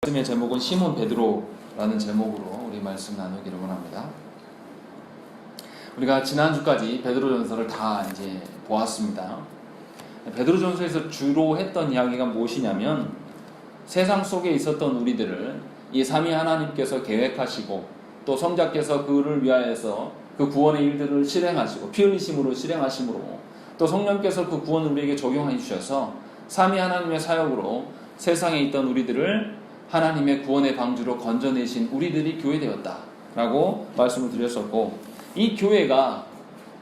말씀의 제목은 시몬 베드로라는 제목으로 우리 말씀 나누기를 원합니다. 우리가 지난주까지 베드로전서를 다 이제 보았습니다. 베드로전서에서 주로 했던 이야기가 무엇이냐면 세상 속에 있었던 우리들을 이 삼위 하나님께서 계획하시고 또 성자께서 그를 위하여서 그 구원의 일들을 실행하시고 피 흘리심으로 실행하심으로 또 성령께서 그 구원을 우리에게 적용해 주셔서 삼위 하나님의 사역으로 세상에 있던 우리들을 하나님의 구원의 방주로 건져내신 우리들이 교회되었다라고 말씀을 드렸었고, 이 교회가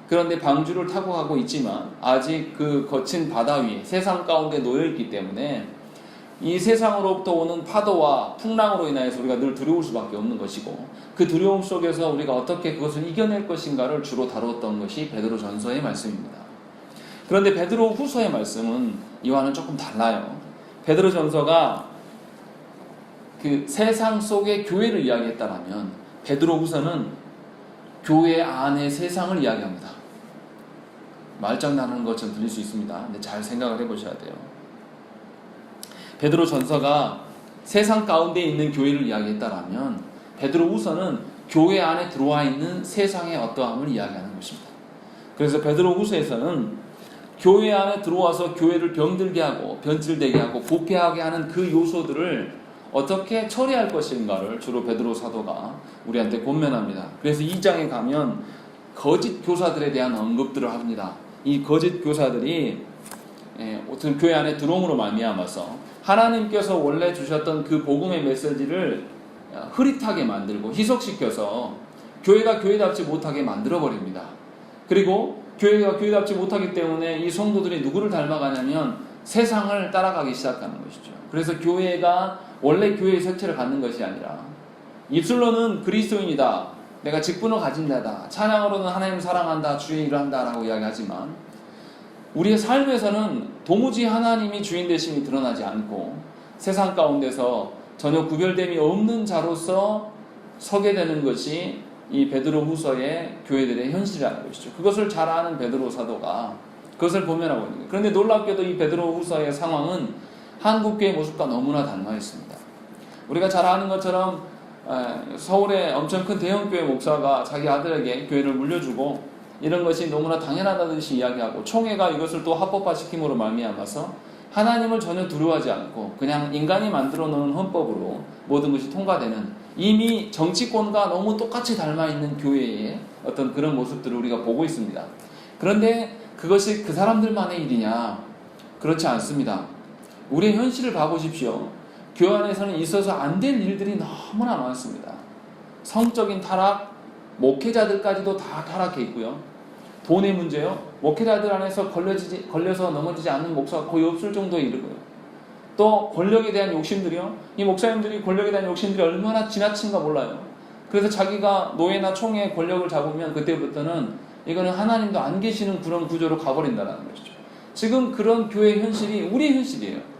그런데 방주를 타고 가고 있지만 아직 그 거친 바다 위에 세상 가운데 놓여있기 때문에 이 세상으로부터 오는 파도와 풍랑으로 인하여서 우리가 늘 두려울 수밖에 없는 것이고, 그 두려움 속에서 우리가 어떻게 그것을 이겨낼 것인가를 주로 다루었던 것이 베드로전서의 말씀입니다. 그런데 베드로후서의 말씀은 이와는 조금 달라요. 베드로전서가 그 세상 속의 교회를 이야기했다라면 베드로후서는 교회 안의 세상을 이야기합니다. 말장난하는 것처럼 들릴 수 있습니다. 근데 잘 생각을 해보셔야 돼요. 베드로전서가 세상 가운데 있는 교회를 이야기했다라면 베드로후서는 교회 안에 들어와 있는 세상의 어떠함을 이야기하는 것입니다. 그래서 베드로후서에서는 교회 안에 들어와서 교회를 병들게 하고 변질되게 하고 부패하게 하는 그 요소들을 어떻게 처리할 것인가를 주로 베드로 사도가 우리한테 권면합니다. 그래서 2장에 가면 거짓 교사들에 대한 언급들을 합니다. 이 거짓 교사들이 어떤 교회 안에 들어옴으로 말미암아서 하나님께서 원래 주셨던 그 복음의 메시지를 흐릿하게 만들고 희석시켜서 교회가 교회답지 못하게 만들어버립니다. 그리고 교회가 교회답지 못하기 때문에 이 성도들이 누구를 닮아가냐면 세상을 따라가기 시작하는 것이죠. 그래서 교회가 원래 교회의 색채를 갖는 것이 아니라 입술로는 그리스도인이다, 내가 직분을 가진 자다, 찬양으로는 하나님을 사랑한다, 주의 일을 한다 라고 이야기하지만 우리의 삶에서는 도무지 하나님이 주인 되심이 드러나지 않고 세상 가운데서 전혀 구별됨이 없는 자로서 서게 되는 것이 이 베드로후서의 교회들의 현실이라는 것이죠. 그것을 잘 아는 베드로 사도가 그것을 보면하고 있는 거예요. 그런데 놀랍게도 이 베드로후서의 상황은 한국교회 모습과 너무나 닮아 있습니다. 우리가 잘 아는 것처럼 서울의 엄청 큰 대형교회 목사가 자기 아들에게 교회를 물려주고 이런 것이 너무나 당연하다듯이 이야기하고 총회가 이것을 또 합법화시킴으로 말미암아서 하나님을 전혀 두려워하지 않고 그냥 인간이 만들어 놓은 헌법으로 모든 것이 통과되는, 이미 정치권과 너무 똑같이 닮아있는 교회의 어떤 그런 모습들을 우리가 보고 있습니다. 그런데 그것이 그 사람들만의 일이냐? 그렇지 않습니다. 우리의 현실을 봐보십시오. 교회 안에서는 있어서 안 될 일들이 너무나 많습니다. 성적인 타락, 목회자들까지도 다 타락해 있고요. 돈의 문제요. 목회자들 안에서 걸려서 넘어지지 않는 목사가 거의 없을 정도에 이르고요. 또 권력에 대한 욕심들이요. 이 목사님들이 권력에 대한 욕심들이 얼마나 지나친가 몰라요. 그래서 자기가 노예나 총회의 권력을 잡으면 그때부터는 이거는 하나님도 안 계시는 그런 구조로 가버린다는 것이죠. 지금 그런 교회의 현실이 우리의 현실이에요.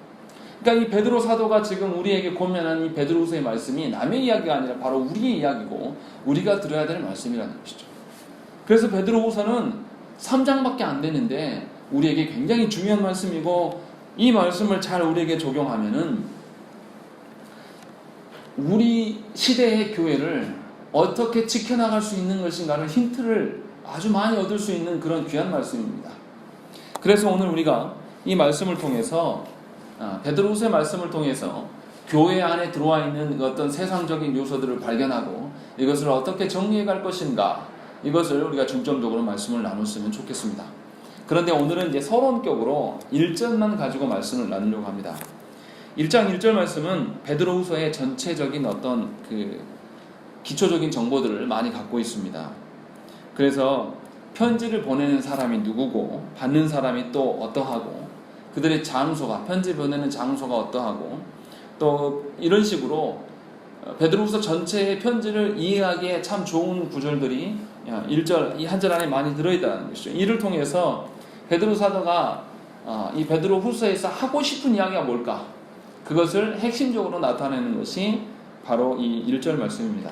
그러니까 이 베드로 사도가 지금 우리에게 권면한 이 베드로후서의 말씀이 남의 이야기가 아니라 바로 우리의 이야기고 우리가 들어야 될 말씀이라는 것이죠. 그래서 베드로후서는 3장밖에 안 되는데 우리에게 굉장히 중요한 말씀이고, 이 말씀을 잘 우리에게 적용하면은 우리 시대의 교회를 어떻게 지켜나갈 수 있는 것인가를 힌트를 아주 많이 얻을 수 있는 그런 귀한 말씀입니다. 그래서 오늘 우리가 이 말씀을 통해서 베드로후서의 말씀을 통해서 교회 안에 들어와 있는 어떤 세상적인 요소들을 발견하고 이것을 어떻게 정리해 갈 것인가, 이것을 우리가 중점적으로 말씀을 나눴으면 좋겠습니다. 그런데 오늘은 이제 서론격으로 1절만 가지고 말씀을 나누려고 합니다. 1장 1절 말씀은 베드로후서의 전체적인 어떤 그 기초적인 정보들을 많이 갖고 있습니다. 그래서 편지를 보내는 사람이 누구고 받는 사람이 또 어떠하고 그들의 장소가, 편지 보내는 장소가 어떠하고 또 이런 식으로 베드로후서 전체의 편지를 이해하기에 참 좋은 구절들이 1절, 이 한 절 안에 많이 들어있다는 것이죠. 이를 통해서 베드로 사도가 이 베드로후서에서 하고 싶은 이야기가 뭘까? 그것을 핵심적으로 나타내는 것이 바로 이 1절 말씀입니다.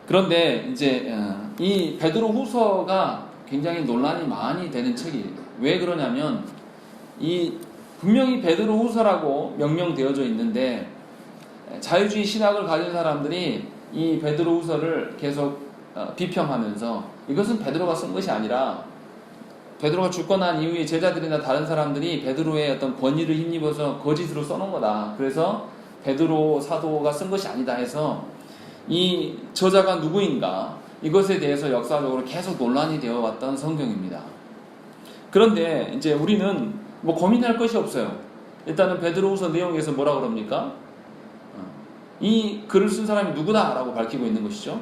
그런데 이제 이 베드로후서가 굉장히 논란이 많이 되는 책이에요. 왜 그러냐면 이 분명히 베드로후서라고 명명되어져 있는데 자유주의 신학을 가진 사람들이 이 베드로후서를 계속 비평하면서 이것은 베드로가 쓴 것이 아니라 베드로가 죽고 난 이후에 제자들이나 다른 사람들이 베드로의 어떤 권위를 힘입어서 거짓으로 써놓은 거다. 그래서 베드로 사도가 쓴 것이 아니다 해서 이 저자가 누구인가 이것에 대해서 역사적으로 계속 논란이 되어 왔던 성경입니다. 그런데 이제 우리는 뭐 고민할 것이 없어요. 일단은 베드로후서 내용에서 뭐라 그럽니까? 이 글을 쓴 사람이 누구다라고 밝히고 있는 것이죠.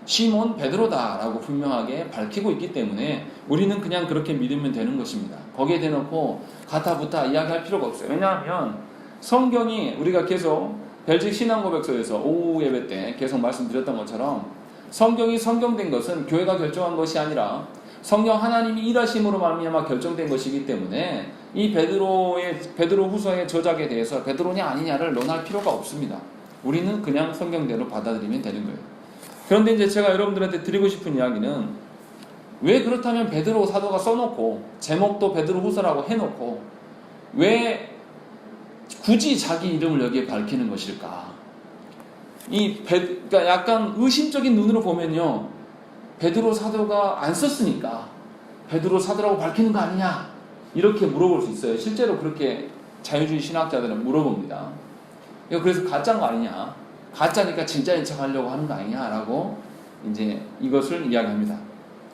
시몬 베드로다라고 분명하게 밝히고 있기 때문에 우리는 그냥 그렇게 믿으면 되는 것입니다. 거기에 대놓고 가타부타 이야기할 필요가 없어요. 왜냐하면 성경이 우리가 계속 벨직 신앙고백서에서 오후 예배 때 계속 말씀드렸던 것처럼 성경이 성경된 것은 교회가 결정한 것이 아니라 성령 하나님이 일하심으로 말미암아 결정된 것이기 때문에 이 베드로 후서의 저작에 대해서 베드로냐 아니냐를 논할 필요가 없습니다. 우리는 그냥 성경대로 받아들이면 되는 거예요. 그런데 이제 제가 여러분들한테 드리고 싶은 이야기는 왜 그렇다면 베드로 사도가 써놓고 제목도 베드로 후서라고 해놓고 왜 굳이 자기 이름을 여기에 밝히는 것일까? 그러니까 약간 의심적인 눈으로 보면요, 베드로 사도가 안 썼으니까 베드로 사도라고 밝히는 거 아니냐 이렇게 물어볼 수 있어요. 실제로 그렇게 자유주의 신학자들은 물어봅니다. 그래서 가짜인 거 아니냐, 가짜니까 진짜인 척 하려고 하는 거 아니냐라고 이제 이것을 이야기합니다.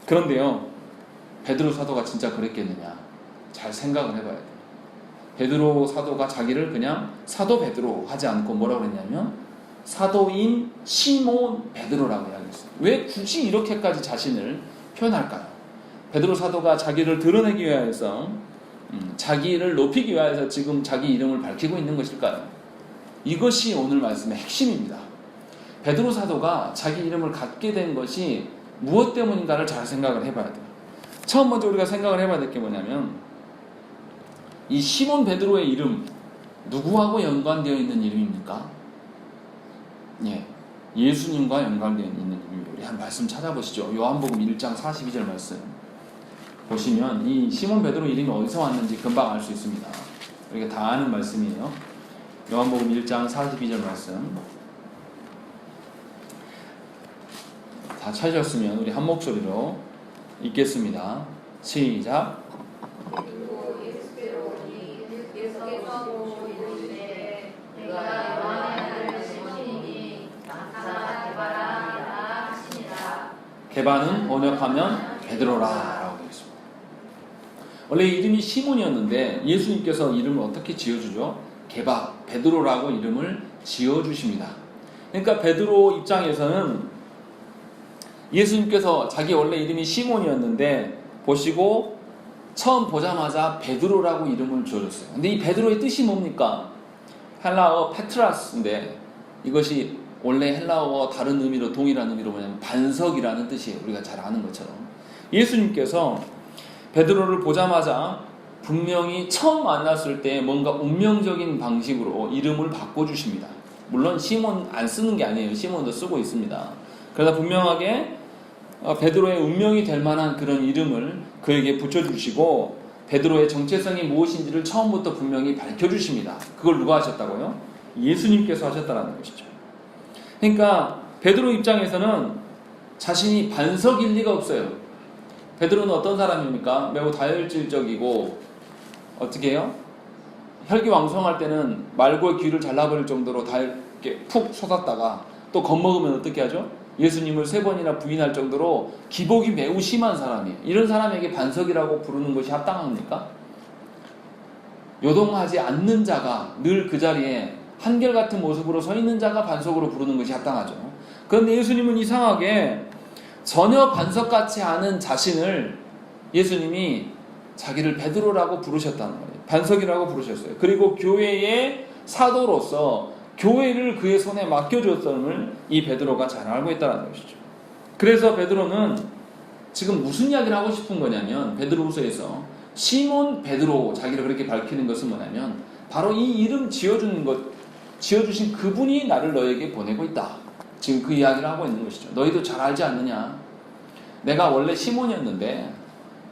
그런데요, 베드로 사도가 진짜 그랬겠느냐 잘 생각을 해봐야 돼요. 베드로 사도가 자기를 그냥 사도 베드로 하지 않고 뭐라고 그랬냐면 사도인 시몬 베드로라고 이야기했어요. 왜 굳이 이렇게까지 자신을 표현할까요? 베드로 사도가 자기를 드러내기 위해서 자기를 높이기 위해서 지금 자기 이름을 밝히고 있는 것일까요? 이것이 오늘 말씀의 핵심입니다. 베드로 사도가 자기 이름을 갖게 된 것이 무엇 때문인가를 잘 생각을 해봐야 돼요. 처음 먼저 우리가 생각을 해봐야 될 게 뭐냐면 이 시몬 베드로의 이름 누구하고 연관되어 있는 이름입니까? 예, 예수님과 연관되어 있는 이름입니다. 우리 한 말씀 찾아보시죠. 요한복음 1장 42절 말씀 보시면 이 시몬 베드로 이름이 어디서 왔는지 금방 알 수 있습니다. 우리가 다 아는 말씀이에요. 요한복음 1장 42절 말씀 다 찾으셨으면 우리 한 목소리로 읽겠습니다. 시작. 게바는 번역하면 베드로라라고 되어 있습니다. 원래 이름이 시몬이었는데 예수님께서 이름을 어떻게 지어주죠? 게바, 베드로라고 이름을 지어주십니다. 그러니까 베드로 입장에서는 예수님께서 자기 원래 이름이 시몬이었는데 보시고 처음 보자마자 베드로라고 이름을 지어줬어요. 근데 이 베드로의 뜻이 뭡니까? 헬라어 페트라스인데 이것이 원래 헬라어와 다른 의미로 동일한 의미로 뭐냐면 반석이라는 뜻이에요. 우리가 잘 아는 것처럼 예수님께서 베드로를 보자마자 분명히 처음 만났을 때 뭔가 운명적인 방식으로 이름을 바꿔주십니다. 물론 시몬 안 쓰는 게 아니에요. 시몬도 쓰고 있습니다. 그러다 분명하게 베드로의 운명이 될 만한 그런 이름을 그에게 붙여주시고 베드로의 정체성이 무엇인지를 처음부터 분명히 밝혀주십니다. 그걸 누가 하셨다고요? 예수님께서 하셨다는 것이죠. 그러니까 베드로 입장에서는 자신이 반석일 리가 없어요. 베드로는 어떤 사람입니까? 매우 다혈질적이고 어떻게 해요? 혈기왕성할 때는 말고의 귀를 잘라버릴 정도로 다 이렇게 푹 솟았다가 또 겁먹으면 어떻게 하죠? 예수님을 3번이나 부인할 정도로 기복이 매우 심한 사람이에요. 이런 사람에게 반석이라고 부르는 것이 합당합니까? 요동하지 않는 자가 늘 그 자리에 한결같은 모습으로 서 있는 자가 반석으로 부르는 것이 합당하죠. 그런데 예수님은 이상하게 전혀 반석같지 않은 자신을 예수님이 자기를 베드로라고 부르셨다는 거예요. 반석이라고 부르셨어요. 그리고 교회의 사도로서 교회를 그의 손에 맡겨주었음을 이 베드로가 잘 알고 있다는 것이죠. 그래서 베드로는 지금 무슨 이야기를 하고 싶은 거냐면 베드로후서에서 시몬 베드로 자기를 그렇게 밝히는 것은 뭐냐면 바로 이 이름 지어주신 그분이 나를 너에게 보내고 있다. 지금 그 이야기를 하고 있는 것이죠. 너희도 잘 알지 않느냐? 내가 원래 시몬이었는데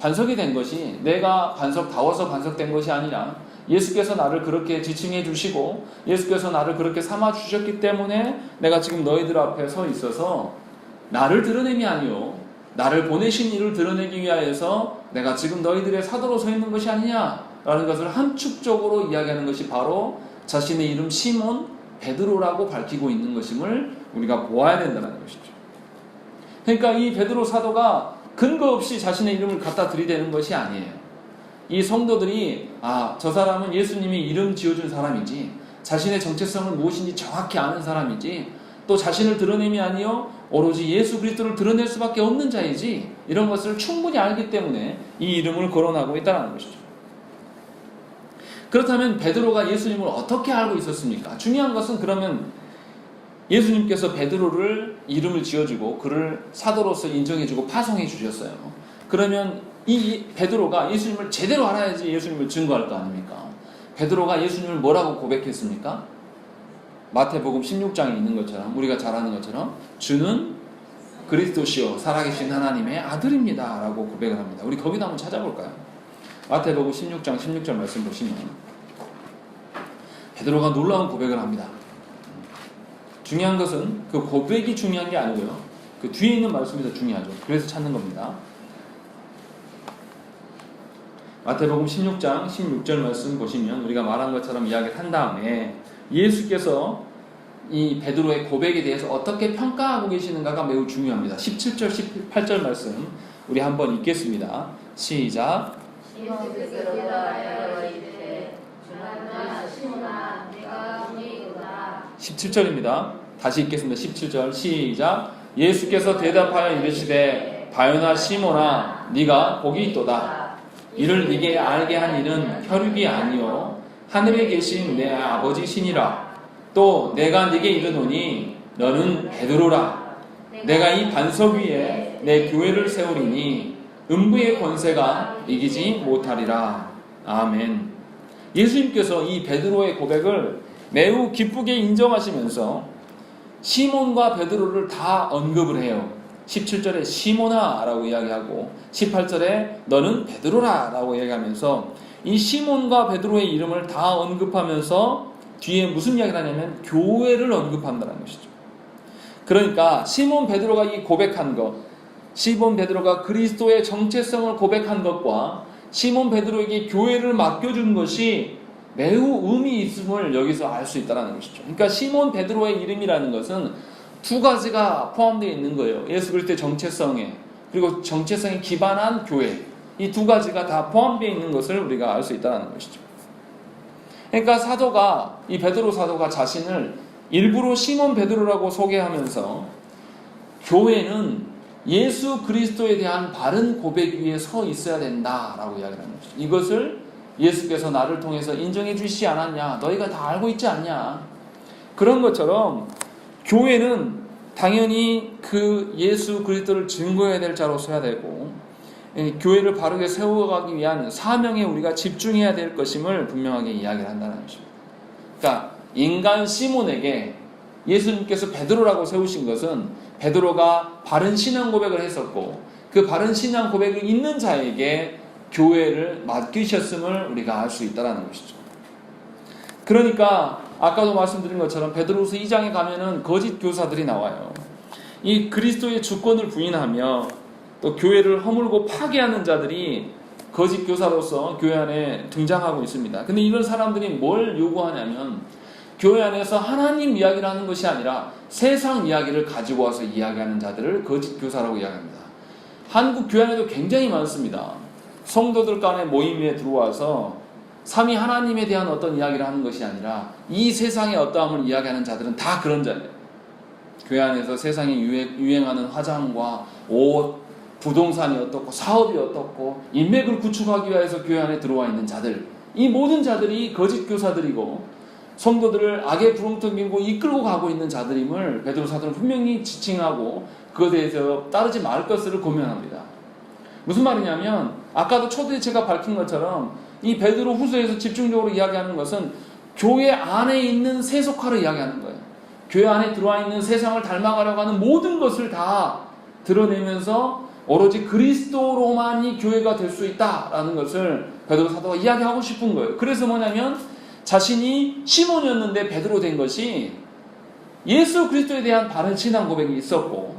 반석이 된 것이 내가 반석다워서 반석된 것이 아니라 예수께서 나를 그렇게 지칭해 주시고 예수께서 나를 그렇게 삼아 주셨기 때문에 내가 지금 너희들 앞에 서 있어서 나를 드러냄이 아니요 나를 보내신 이를 드러내기 위하여서 내가 지금 너희들의 사도로 서 있는 것이 아니냐라는 것을 함축적으로 이야기하는 것이 바로 자신의 이름 시몬 베드로라고 밝히고 있는 것임을 우리가 보아야 된다는 것이죠. 그러니까 이 베드로 사도가 근거 없이 자신의 이름을 갖다 들이대는 것이 아니에요. 이 성도들이 저 사람은 예수님이 이름 지어준 사람이지 자신의 정체성은 무엇인지 정확히 아는 사람이지 또 자신을 드러냄이 아니요 오로지 예수 그리스도를 드러낼 수밖에 없는 자이지 이런 것을 충분히 알기 때문에 이 이름을 거론하고 있다는 것이죠. 그렇다면 베드로가 예수님을 어떻게 알고 있었습니까? 중요한 것은 그러면 예수님께서 베드로를 이름을 지어주고 그를 사도로서 인정해주고 파송해 주셨어요. 그러면 이 베드로가 예수님을 제대로 알아야지 예수님을 증거할 거 아닙니까? 베드로가 예수님을 뭐라고 고백했습니까? 마태복음 16장에 있는 것처럼 우리가 잘 아는 것처럼 주는 그리스도시요 살아계신 하나님의 아들입니다 라고 고백을 합니다. 우리 거기도 한번 찾아볼까요? 마태복음 16장 16절 말씀 보시면 베드로가 놀라운 고백을 합니다. 중요한 것은 그 고백이 중요한 게 아니고요 그 뒤에 있는 말씀이 더 중요하죠. 그래서 찾는 겁니다. 마태복음 16장 16절 말씀 보시면 우리가 말한 것처럼 이야기를 한 다음에 예수께서 이 베드로의 고백에 대해서 어떻게 평가하고 계시는가가 매우 중요합니다. 17절 18절 말씀 우리 한번 읽겠습니다. 시작. 17절입니다. 다시 읽겠습니다. 17절 시작. 예수께서 대답하여 이르시되 바요나 시몬아 네가 복이 있도다. 이를 네게 알게 한 이는 혈육이 아니요 하늘에 계신 내 아버지시니라. 또 내가 네게 이르노니 너는 베드로라. 내가 이 반석 위에 내 교회를 세우리니 음부의 권세가 이기지 못하리라. 아멘. 예수님께서 이 베드로의 고백을 매우 기쁘게 인정하시면서 시몬과 베드로를 다 언급을 해요. 17절에 시몬아 라고 이야기하고 18절에 너는 베드로라 라고 이야기하면서 이 시몬과 베드로의 이름을 다 언급하면서 뒤에 무슨 이야기를 하냐면 교회를 언급한다는 것이죠. 그러니까 시몬 베드로가 이 고백한 것, 시몬 베드로가 그리스도의 정체성을 고백한 것과 시몬 베드로에게 교회를 맡겨준 것이 매우 의미 있음을 여기서 알 수 있다는 것이죠. 그러니까 시몬 베드로의 이름이라는 것은 두 가지가 포함되어 있는 거예요. 예수 그리스도의 정체성에 그리고 정체성에 기반한 교회, 이 두 가지가 다 포함되어 있는 것을 우리가 알 수 있다는 것이죠. 그러니까 사도가 이 베드로 사도가 자신을 일부러 시몬 베드로라고 소개하면서 교회는 예수 그리스도에 대한 바른 고백 위에 서 있어야 된다라고 이야기를 하는 것이죠. 이것을 예수께서 나를 통해서 인정해 주시지 않았냐? 너희가 다 알고 있지 않냐? 그런 것처럼 교회는 당연히 그 예수 그리스도를 증거해야 될 자로 서야 되고 교회를 바르게 세워가기 위한 사명에 우리가 집중해야 될 것임을 분명하게 이야기를 한다는 것입니다. 그러니까 인간 시몬에게 예수님께서 베드로라고 세우신 것은 베드로가 바른 신앙 고백을 했었고 그 바른 신앙 고백을 있는 자에게 교회를 맡기셨음을 우리가 알 수 있다는 것이죠. 그러니까 아까도 말씀드린 것처럼 베드로후서 2장에 가면은 거짓 교사들이 나와요. 이 그리스도의 주권을 부인하며 또 교회를 허물고 파괴하는 자들이 거짓 교사로서 교회 안에 등장하고 있습니다. 근데 이런 사람들이 뭘 요구하냐면 교회 안에서 하나님 이야기를 하는 것이 아니라 세상 이야기를 가지고 와서 이야기하는 자들을 거짓 교사라고 이야기합니다. 한국 교회 안에도 굉장히 많습니다. 성도들 간의 모임에 들어와서 삼위 하나님에 대한 어떤 이야기를 하는 것이 아니라 이 세상의 어떠함을 이야기하는 자들은 다 그런 자예요. 교회 안에서 세상에 유행하는 화장과 옷, 부동산이 어떻고 사업이 어떻고 인맥을 구축하기 위해서 교회 안에 들어와 있는 자들, 이 모든 자들이 거짓 교사들이고 성도들을 악의 부렁텅 밀고 이끌고 가고 있는 자들임을 베드로 사도는 분명히 지칭하고 그것에 대해서 따르지 말 것을 고면합니다. 무슨 말이냐면 아까도 초대에 제가 밝힌 것처럼 이 베드로 후서에서 집중적으로 이야기하는 것은 교회 안에 있는 세속화를 이야기하는 거예요. 교회 안에 들어와 있는 세상을 닮아가려고 하는 모든 것을 다 드러내면서 오로지 그리스도로만이 교회가 될 수 있다라는 것을 베드로 사도가 이야기하고 싶은 거예요. 그래서 뭐냐면 자신이 시몬이었는데 베드로 된 것이 예수 그리스도에 대한 바른 신앙 고백이 있었고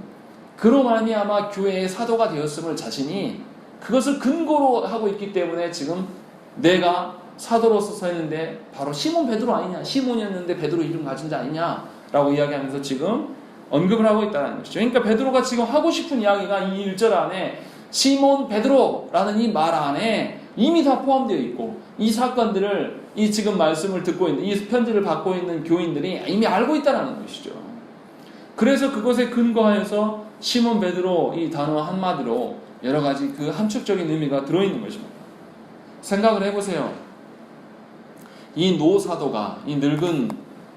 그로 말미암아 교회의 사도가 되었음을 자신이 그것을 근거로 하고 있기 때문에 지금 내가 사도로서 서 있는데 바로 시몬 베드로 아니냐, 시몬이었는데 베드로 이름 가진 자 아니냐라고 이야기하면서 지금 언급을 하고 있다는 것이죠. 그러니까 베드로가 지금 하고 싶은 이야기가 이 1절 안에 시몬 베드로라는 이 말 안에 이미 다 포함되어 있고 이 사건들을 이 지금 말씀을 듣고 있는 이 편지를 받고 있는 교인들이 이미 알고 있다는 것이죠. 그래서 그것에 근거하여서 시몬 베드로 이 단어 한마디로 여러 가지 그 함축적인 의미가 들어있는 것입니다. 생각을 해보세요. 이 노 사도가, 이 늙은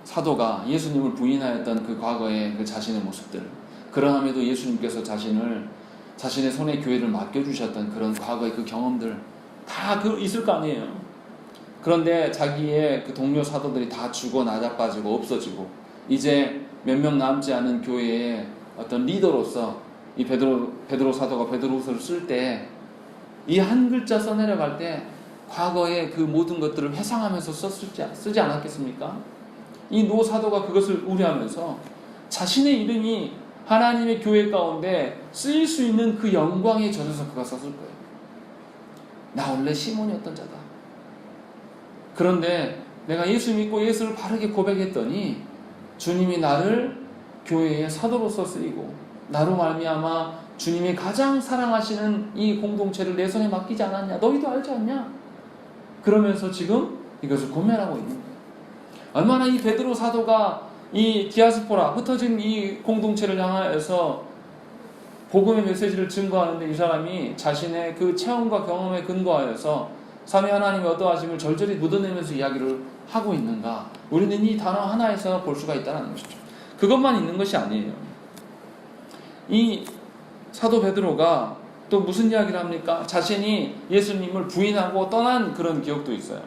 사도가 예수님을 부인하였던 그 과거의 그 자신의 모습들, 그러함에도 예수님께서 자신의 손에 교회를 맡겨주셨던 그런 과거의 그 경험들 다 있을 거 아니에요. 그런데 자기의 그 동료 사도들이 다 죽어 나자빠지고 없어지고 이제 몇 명 남지 않은 교회의 어떤 리더로서 이 베드로 사도가 베드로후서를 쓸 때 이 한 글자 써내려갈 때 과거의 그 모든 것들을 회상하면서 쓰지 않았겠습니까? 이 노 사도가 그것을 우려하면서 자신의 이름이 하나님의 교회 가운데 쓰일 수 있는 그 영광에 젖어서 그가 썼을 거예요. 나 원래 시몬이었던 자다. 그런데 내가 예수 믿고 예수를 바르게 고백했더니 주님이 나를 교회의 사도로서 쓰이고 나로 말미암아 주님이 가장 사랑하시는 이 공동체를 내 손에 맡기지 않았냐? 너희도 알지 않냐? 그러면서 지금 이것을 고면하고 있는 거예요. 얼마나 이 베드로 사도가 이 디아스포라 흩어진 이 공동체를 향하여서 복음의 메시지를 증거하는데 이 사람이 자신의 그 체험과 경험에 근거하여서 삼위 하나님의 어떠하심을 절절히 묻어내면서 이야기를 하고 있는가? 우리는 이 단어 하나에서 볼 수가 있다는 것이죠. 그것만 있는 것이 아니에요. 이 사도 베드로가 또 무슨 이야기를 합니까? 자신이 예수님을 부인하고 떠난 그런 기억도 있어요.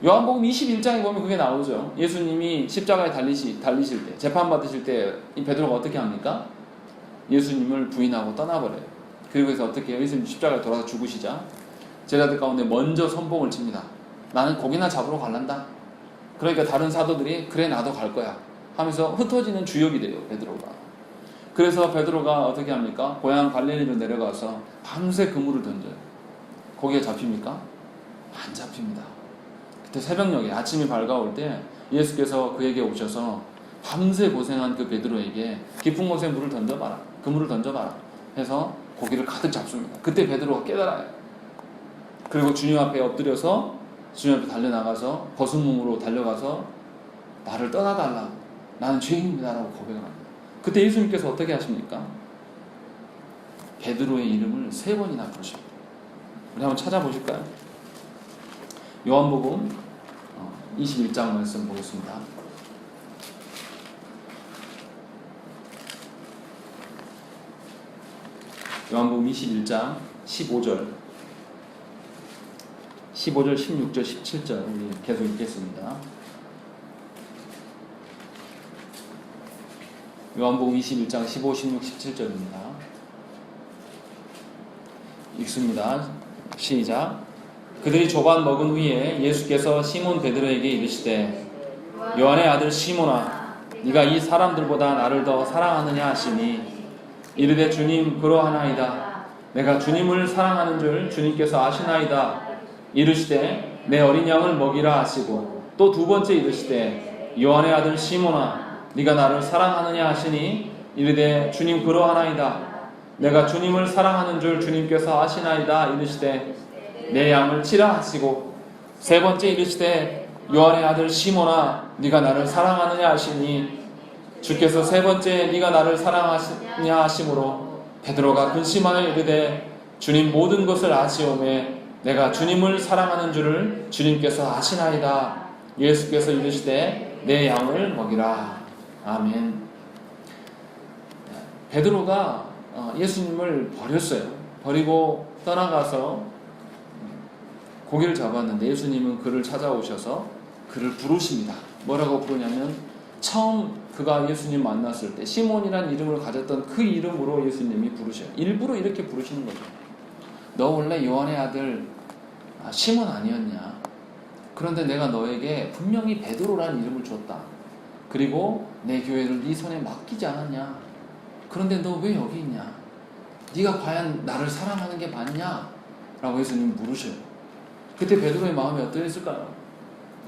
요한복음 21장에 보면 그게 나오죠. 예수님이 십자가에 달리실 때, 재판받으실 때 이 베드로가 어떻게 합니까? 예수님을 부인하고 떠나버려요. 그리고 해서 어떻게 해요? 예수님 십자가에 돌아서 죽으시자 제자들 가운데 먼저 선봉을 칩니다. 나는 고기나 잡으러 갈란다. 그러니까 다른 사도들이 그래 나도 갈 거야 하면서 흩어지는 주역이 돼요, 베드로가. 그래서 베드로가 어떻게 합니까? 고향 갈릴리로 내려가서 밤새 그물을 던져요. 고기가 잡힙니까? 안 잡힙니다. 그때 새벽녘에 아침이 밝아올 때 예수께서 그에게 오셔서 밤새 고생한 그 베드로에게 깊은 곳에 물을 던져봐라, 그물을 던져봐라 해서 고기를 가득 잡습니다. 그때 베드로가 깨달아요. 그리고 주님 앞에 엎드려서 주님 앞에 달려나가서 벗은 몸으로 달려가서 나를 떠나달라, 나는 죄인입니다 라고 고백을 합니다. 그때 예수님께서 어떻게 하십니까? 베드로의 이름을 3번이나 부르십니다. 우리 한번 찾아보실까요? 요한복음 21장 말씀 보겠습니다. 요한복음 21장 15절 16절 17절 우리 계속 읽겠습니다. 요한복음 21장 15, 16, 17절입니다. 읽습니다. 시작. 그들이 조반 먹은 후에 예수께서 시몬 베드로에게 이르시되 요한의 아들 시몬아 네가 이 사람들보다 나를 더 사랑하느냐 하시니 이르되 주님 그러하나이다. 내가 주님을 사랑하는 줄 주님께서 아시나이다. 이르시되 내 어린 양을 먹이라 하시고 또 두 번째 이르시되 요한의 아들 시몬아 네가 나를 사랑하느냐 하시니 이르되 주님 그러하나이다. 내가 주님을 사랑하는 줄 주님께서 아시나이다. 이르시되 내 양을 치라 하시고 세 번째 이르시되 요한의 아들 시몬아 네가 나를 사랑하느냐 하시니 주께서 세 번째 네가 나를 사랑하느냐 하심으로 베드로가 근심하여 이르되 주님 모든 것을 아시오매 내가 주님을 사랑하는 줄을 주님께서 아시나이다. 예수께서 이르시되 내 양을 먹이라. 아멘. 베드로가 예수님을 버렸어요. 버리고 떠나가서 고기를 잡았는데 예수님은 그를 찾아오셔서 그를 부르십니다. 뭐라고 부르냐면 처음 그가 예수님 만났을 때 시몬이라는 이름을 가졌던 그 이름으로 예수님이 부르셔요. 일부러 이렇게 부르시는 거죠. 너 원래 요한의 아들 시몬 아니었냐? 그런데 내가 너에게 분명히 베드로라는 이름을 줬다. 그리고 내 교회를 네 손에 맡기지 않았냐? 그런데 너 왜 여기 있냐? 네가 과연 나를 사랑하는 게 맞냐? 라고 예수님이 물으셔요. 그때 베드로의 마음이 어떠했을까요?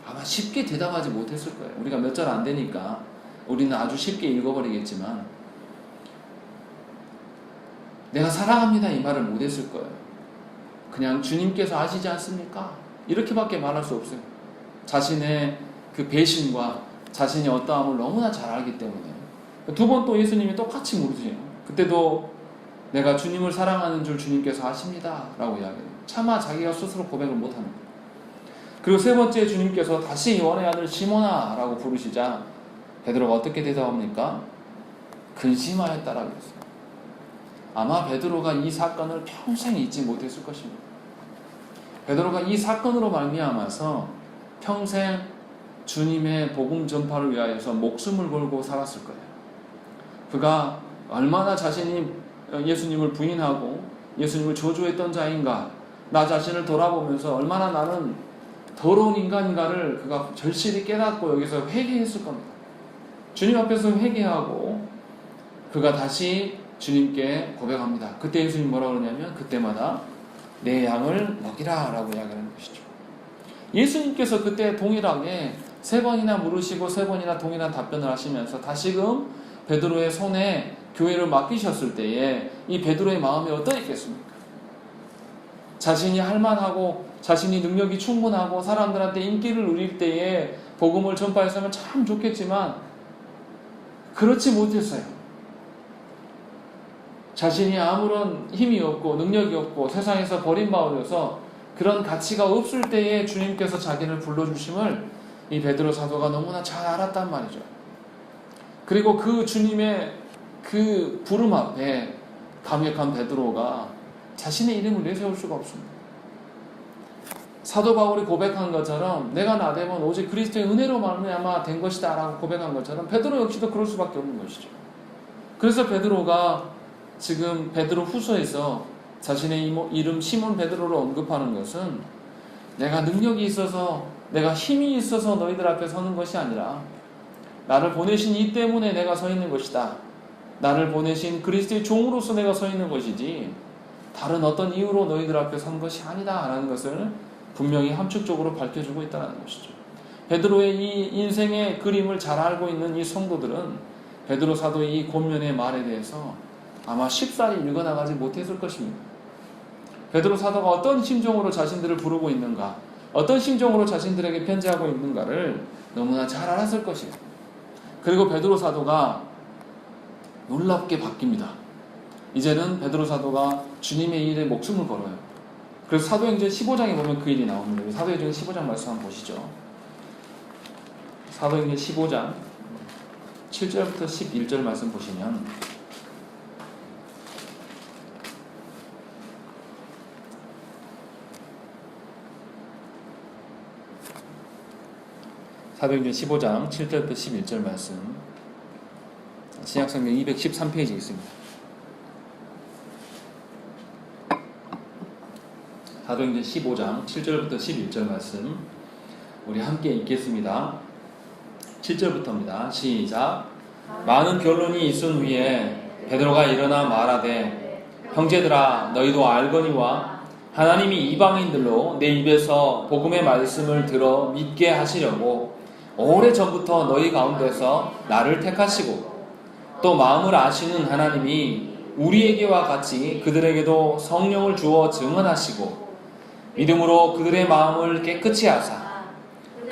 아마 쉽게 대답하지 못했을 거예요. 우리가 몇 절 안 되니까 우리는 아주 쉽게 읽어버리겠지만 내가 사랑합니다 이 말을 못했을 거예요. 그냥 주님께서 아시지 않습니까? 이렇게밖에 말할 수 없어요. 자신의 그 배신과 자신의 어떠함을 너무나 잘 알기 때문에. 두 번 또 예수님이 똑같이 물으세요. 그때도 내가 주님을 사랑하는 줄 주님께서 아십니다 라고 이야기해요. 차마 자기가 스스로 고백을 못하는 거예요. 그리고 세 번째 주님께서 다시 요한의 아들 시몬아 라고 부르시자 베드로가 어떻게 대답합니까? 근심하였다라고 했어요. 아마 베드로가 이 사건을 평생 잊지 못했을 것입니다. 베드로가 이 사건으로 말미암아서 평생 주님의 복음 전파를 위하여서 목숨을 걸고 살았을 거예요. 그가 얼마나 자신이 예수님을 부인하고 예수님을 저주했던 자인가, 나 자신을 돌아보면서 얼마나 나는 더러운 인간인가를 그가 절실히 깨닫고 여기서 회개했을 겁니다. 주님 앞에서 회개하고 그가 다시 주님께 고백합니다. 그때 예수님 뭐라고 그러냐면 그때마다 내 양을 먹이라 라고 이야기하는 것이죠. 예수님께서 그때 동일하게 세 번이나 물으시고 세 번이나 동일한 답변을 하시면서 다시금 베드로의 손에 교회를 맡기셨을 때에 이 베드로의 마음이 어떠했겠습니까? 자신이 할만하고 자신이 능력이 충분하고 사람들한테 인기를 누릴 때에 복음을 전파했으면 참 좋겠지만 그렇지 못했어요. 자신이 아무런 힘이 없고 능력이 없고 세상에서 버림받아서 그런 가치가 없을 때에 주님께서 자기를 불러주심을 이 베드로 사도가 너무나 잘 알았단 말이죠. 그리고 그 주님의 그 부름 앞에 감격한 베드로가 자신의 이름을 내세울 수가 없습니다. 사도 바울이 고백한 것처럼 내가 나되면 오직 그리스도의 은혜로 말미암아 된 것이다 라고 고백한 것처럼 베드로 역시도 그럴 수밖에 없는 것이죠. 그래서 베드로가 지금 베드로 후서에서 자신의 이름 시몬 베드로를 언급하는 것은 내가 능력이 있어서 내가 힘이 있어서 너희들 앞에 서는 것이 아니라 나를 보내신 이 때문에 내가 서 있는 것이다. 나를 보내신 그리스도의 종으로서 내가 서 있는 것이지 다른 어떤 이유로 너희들 앞에 선 것이 아니다 라는 것을 분명히 함축적으로 밝혀주고 있다는 것이죠. 베드로의 이 인생의 그림을 잘 알고 있는 이 성도들은 베드로 사도의 이 권면의 말에 대해서 아마 쉽사리 읽어나가지 못했을 것입니다. 베드로 사도가 어떤 심정으로 자신들을 부르고 있는가, 어떤 심정으로 자신들에게 편지하고 있는가를 너무나 잘 알았을 것이에요. 그리고 베드로 사도가 놀랍게 바뀝니다. 이제는 베드로 사도가 주님의 일에 목숨을 걸어요. 그래서 사도행전 15장에 보면 그 일이 나옵니다. 사도행전 15장 말씀 한번 보시죠. 사도행전 15장 7절부터 11절 말씀 보시면 사도행전 15장 7절부터 11절 말씀 신약성경 213페이지에 있습니다. 사도행전 15장 7절부터 11절 말씀 우리 함께 읽겠습니다. 7절부터입니다. 시작. 많은 변론이 있은 후에 베드로가 일어나 말하되 형제들아 너희도 알거니와 하나님이 이방인들로 내 입에서 복음의 말씀을 들어 믿게 하시려고 오래전부터 너희 가운데서 나를 택하시고 또 마음을 아시는 하나님이 우리에게와 같이 그들에게도 성령을 주어 증언하시고 믿음으로 그들의 마음을 깨끗이 하사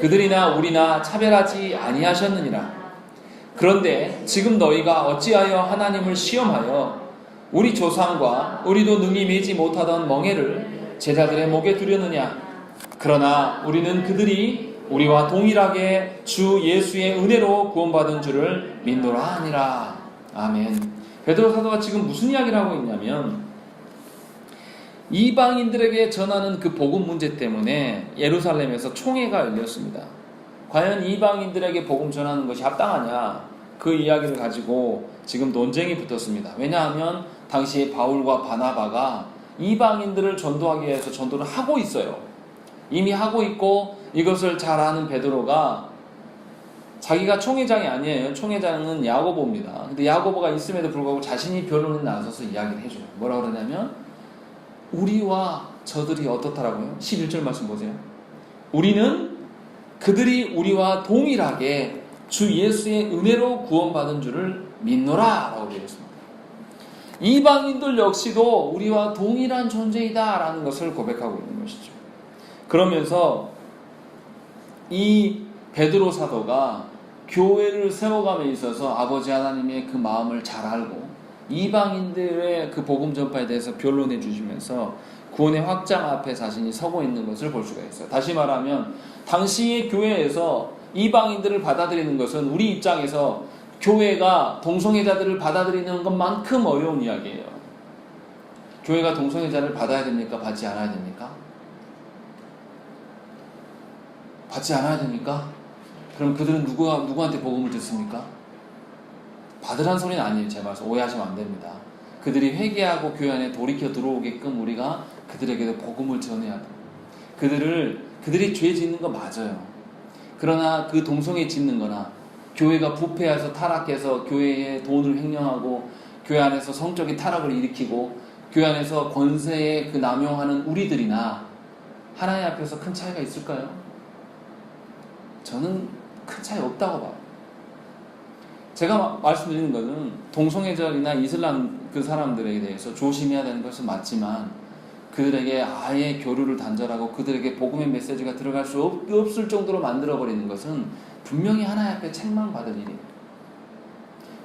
그들이나 우리나 차별하지 아니하셨느니라. 그런데 지금 너희가 어찌하여 하나님을 시험하여 우리 조상과 우리도 능히 매지 못하던 멍에를 제자들의 목에 두려느냐. 그러나 우리는 그들이 우리와 동일하게 주 예수의 은혜로 구원받은 줄을 믿노라 하니라. 아멘. 베드로 사도가 지금 무슨 이야기를 하고 있냐면 이방인들에게 전하는 그 복음 문제 때문에 예루살렘에서 총회가 열렸습니다. 과연 이방인들에게 복음 전하는 것이 합당하냐? 그 이야기를 가지고 지금 논쟁이 붙었습니다. 왜냐하면 당시에 바울과 바나바가 이방인들을 전도하기 위해서 전도를 하고 있어요. 이미 하고 있고 이것을 잘 아는 베드로가 자기가 총회장이 아니에요. 총회장은 야고보입니다. 근데 야고보가 있음에도 불구하고 자신이 변론에 나서서 이야기를 해줘요. 뭐라고 그러냐면 우리와 저들이 어떻다라고요? 11절 말씀 보세요. 우리는 그들이 우리와 동일하게 주 예수의 은혜로 구원받은 줄을 믿노라 라고 되어 있습니다. 이방인들 역시도 우리와 동일한 존재이다 라는 것을 고백하고 있는 것이죠. 그러면서 이 베드로 사도가 교회를 세워감에 있어서 아버지 하나님의 그 마음을 잘 알고 이방인들의 그 복음 전파에 대해서 변론해 주시면서 구원의 확장 앞에 자신이 서고 있는 것을 볼 수가 있어요. 다시 말하면 당시의 교회에서 이방인들을 받아들이는 것은 우리 입장에서 교회가 동성애자들을 받아들이는 것만큼 어려운 이야기예요. 교회가 동성애자를 받아야 됩니까? 받지 않아야 됩니까? 받지 않아야 됩니까? 그럼 그들은 누구한테 복음을 듣습니까? 받으란 소리는 아니에요. 제 말씀 오해하시면 안 됩니다. 그들이 회개하고 교회 안에 돌이켜 들어오게끔 우리가 그들에게도 복음을 전해야 돼요. 그들이 죄 짓는 거 맞아요. 그러나 그 동성애 짓는 거나 교회가 부패해서 타락해서 교회에 돈을 횡령하고 교회 안에서 성적인 타락을 일으키고 교회 안에서 권세에 그 남용하는 우리들이나 하나님 앞에서 큰 차이가 있을까요? 저는 큰 차이 없다고 봐요. 제가 말씀드리는 것은 동성애자이나 이슬람 그 사람들에 대해서 조심해야 되는 것은 맞지만 그들에게 아예 교류를 단절하고 그들에게 복음의 메시지가 들어갈 수 없을 정도로 만들어버리는 것은 분명히 하나님 앞에 책망받을 일이에요.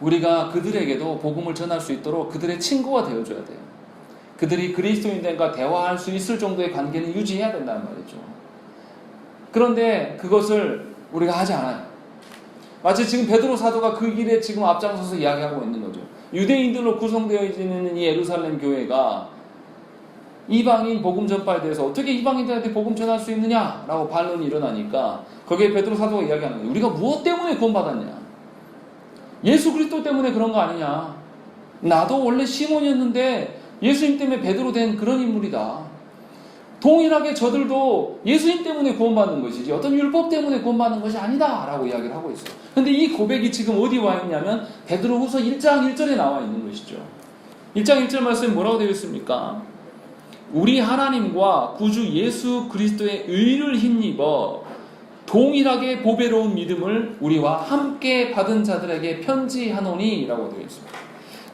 우리가 그들에게도 복음을 전할 수 있도록 그들의 친구가 되어줘야 돼요. 그들이 그리스도인들과 대화할 수 있을 정도의 관계는 유지해야 된다는 말이죠. 그런데 그것을 우리가 하지 않아요. 마치 지금 베드로 사도가 그 길에 지금 앞장서서 이야기하고 있는 거죠. 유대인들로 구성되어 있는 이 예루살렘 교회가 이방인 복음 전파에 대해서 어떻게 이방인들한테 복음 전할 수 있느냐라고 반론이 일어나니까 거기에 베드로 사도가 이야기하는 거예요. 우리가 무엇 때문에 구원받았냐? 예수 그리스도 때문에 그런 거 아니냐? 나도 원래 시몬이었는데 예수님 때문에 베드로 된 그런 인물이다. 동일하게 저들도 예수님 때문에 구원받는 것이지 어떤 율법 때문에 구원받는 것이 아니다 라고 이야기를 하고 있어요. 근데 이 고백이 지금 어디 와 있냐면 베드로후서 1장 1절에 나와 있는 것이죠. 1장 1절 말씀에 뭐라고 되어 있습니까? 우리 하나님과 구주 예수 그리스도의 의를 힘입어 동일하게 보배로운 믿음을 우리와 함께 받은 자들에게 편지하노니 라고 되어 있습니다.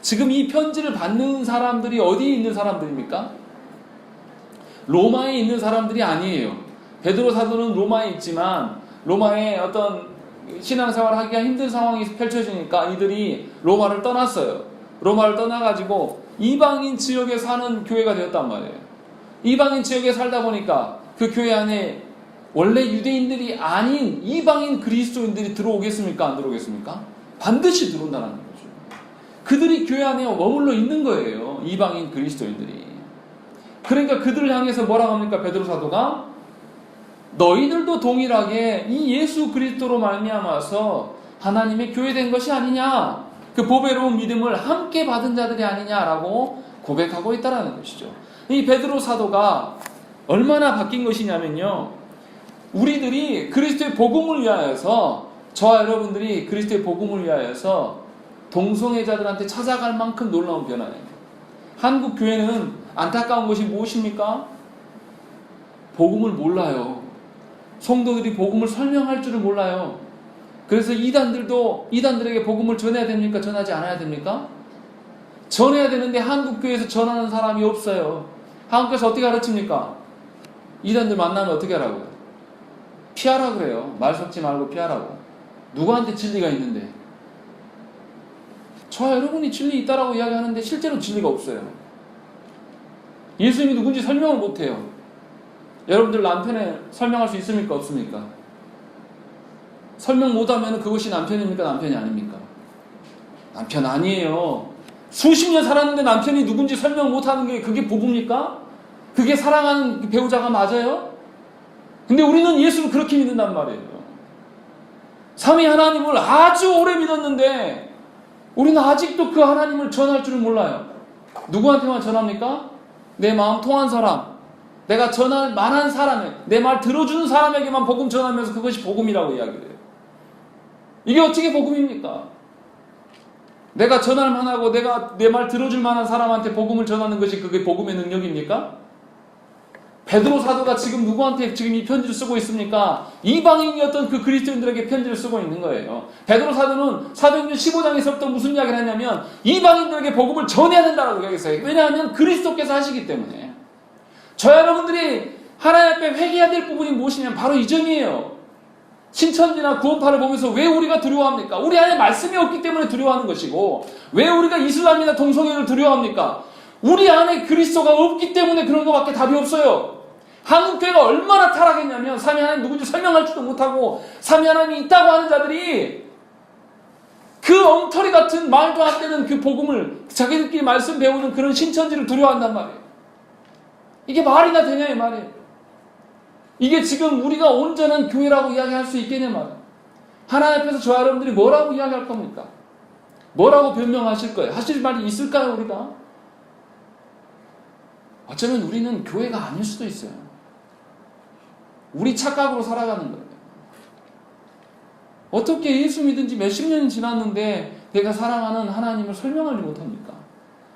지금 이 편지를 받는 사람들이 어디에 있는 사람들입니까? 로마에 있는 사람들이 아니에요. 베드로 사도는 로마에 있지만 로마에 어떤 신앙생활을 하기가 힘든 상황이 펼쳐지니까 이들이 로마를 떠났어요. 로마를 떠나가지고 이방인 지역에 사는 교회가 되었단 말이에요. 이방인 지역에 살다 보니까 그 교회 안에 원래 유대인들이 아닌 이방인 그리스도인들이 들어오겠습니까? 안 들어오겠습니까? 반드시 들어온다는 거죠. 그들이 교회 안에 머물러 있는 거예요. 이방인 그리스도인들이. 그러니까 그들을 향해서 뭐라고 합니까? 베드로 사도가 너희들도 동일하게 이 예수 그리스도로 말미암아서 하나님의 교회된 것이 아니냐, 그 보배로운 믿음을 함께 받은 자들이 아니냐라고 고백하고 있다는 것이죠. 이 베드로 사도가 얼마나 바뀐 것이냐면요, 우리들이 그리스도의 복음을 위하여서, 저와 여러분들이 그리스도의 복음을 위하여서 동성애자들한테 찾아갈 만큼 놀라운 변화예요. 한국 교회는 안타까운 것이 무엇입니까? 복음을 몰라요. 성도들이 복음을 설명할 줄을 몰라요. 그래서 이단들에게 복음을 전해야 됩니까? 전하지 않아야 됩니까? 전해야 되는데 한국 교회에서 전하는 사람이 없어요. 한국에서 어떻게 가르칩니까? 이단들 만나면 어떻게 하라고요? 피하라 그래요. 말 섞지 말고 피하라고. 누구한테 진리가 있는데? 저와 여러분이 진리 있다라고 이야기하는데 실제로 진리가 없어요. 예수님이 누군지 설명을 못해요. 여러분들 남편에 설명할 수 있습니까? 없습니까? 설명 못하면 그것이 남편입니까? 남편이 아닙니까? 남편 아니에요. 수십 년 살았는데 남편이 누군지 설명 못하는 게 그게 복음입니까? 그게 사랑하는 배우자가 맞아요? 근데 우리는 예수를 그렇게 믿는단 말이에요. 삼위 하나님을 아주 오래 믿었는데 우리는 아직도 그 하나님을 전할 줄을 몰라요. 누구한테만 전합니까? 내 마음 통한 사람, 내가 전할 만한 사람에, 내 말 들어주는 사람에게만 복음 전하면서 그것이 복음이라고 이야기를 해요. 이게 어떻게 복음입니까? 내가 전할 만하고 내가 내 말 들어줄 만한 사람한테 복음을 전하는 것이 그게 복음의 능력입니까? 베드로 사도가 지금 누구한테 지금 이 편지를 쓰고 있습니까? 이방인이었던 그 그리스도인들에게 편지를 쓰고 있는 거예요. 베드로 사도는 사도행전 15장에서부터 무슨 이야기를 하냐면 이방인들에게 복음을 전해야 된다고 이야기했어요. 왜냐하면 그리스도께서 하시기 때문에. 저 여러분들이 하나님 앞에 회개해야 될 부분이 무엇이냐면 바로 이 점이에요. 신천지나 구원파를 보면서 왜 우리가 두려워합니까? 우리 안에 말씀이 없기 때문에 두려워하는 것이고, 왜 우리가 이슬람이나 동성애를 두려워합니까? 우리 안에 그리스도가 없기 때문에 그런 것밖에 답이 없어요. 한국교회가 얼마나 타락했냐면 삼위 하나님 누군지 설명할 줄도 못하고 삼위 하나님이 있다고 하는 자들이 그 엉터리 같은 말도 안 되는 그 복음을 자기들끼리 말씀 배우는 그런 신천지를 두려워한단 말이에요. 이게 말이나 되냐 이 말이에요. 이게 지금 우리가 온전한 교회라고 이야기할 수 있겠냐 말이에요. 하나님 앞에서 저 여러분들이 뭐라고 이야기할 겁니까? 뭐라고 변명하실 거예요? 하실 말이 있을까요 우리가? 어쩌면 우리는 교회가 아닐 수도 있어요. 우리 착각으로 살아가는 거예요. 어떻게 예수 믿은 지 몇십 년이 지났는데 내가 사랑하는 하나님을 설명하지 못합니까?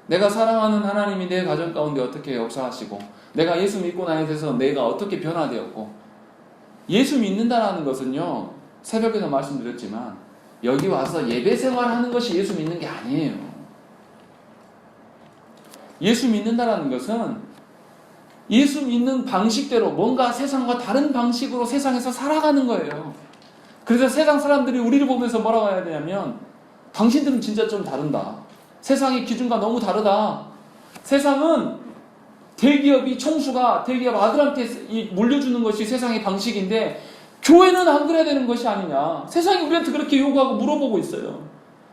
내가 사랑하는 하나님이 내 가정 가운데 어떻게 역사하시고 내가 예수 믿고 나에 대해서 내가 어떻게 변화되었고, 예수 믿는다라는 것은요, 새벽에도 말씀드렸지만 여기 와서 예배 생활하는 것이 예수 믿는 게 아니에요. 예수 믿는다라는 것은 예수 믿는 방식대로 뭔가 세상과 다른 방식으로 세상에서 살아가는 거예요. 그래서 세상 사람들이 우리를 보면서 뭐라고 해야 되냐면 당신들은 진짜 좀 다른다. 세상의 기준과 너무 다르다. 세상은 대기업이 총수가 대기업 아들한테 물려주는 것이 세상의 방식인데 교회는 안 그래야 되는 것이 아니냐. 세상이 우리한테 그렇게 요구하고 물어보고 있어요.